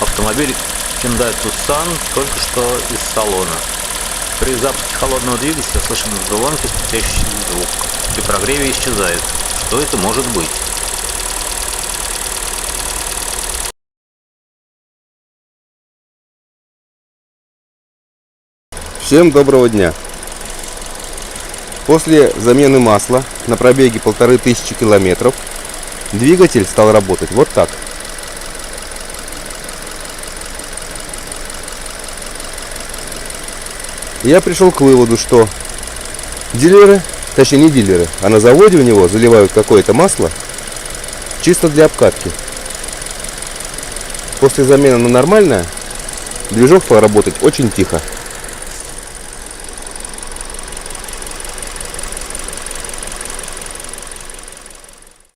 Автомобиль Hyundai Tucson только что из салона. При запуске холодного двигателя слышен звонкий спустящийся звук. При прогреве исчезает. Что это может быть? Всем доброго дня! После замены масла на пробеге 1500 километров двигатель стал работать вот так. Я пришел к выводу, что дилеры, точнее не дилеры, а на заводе у него заливают какое-то масло чисто для обкатки. После замены на нормальное движок стал работать очень тихо.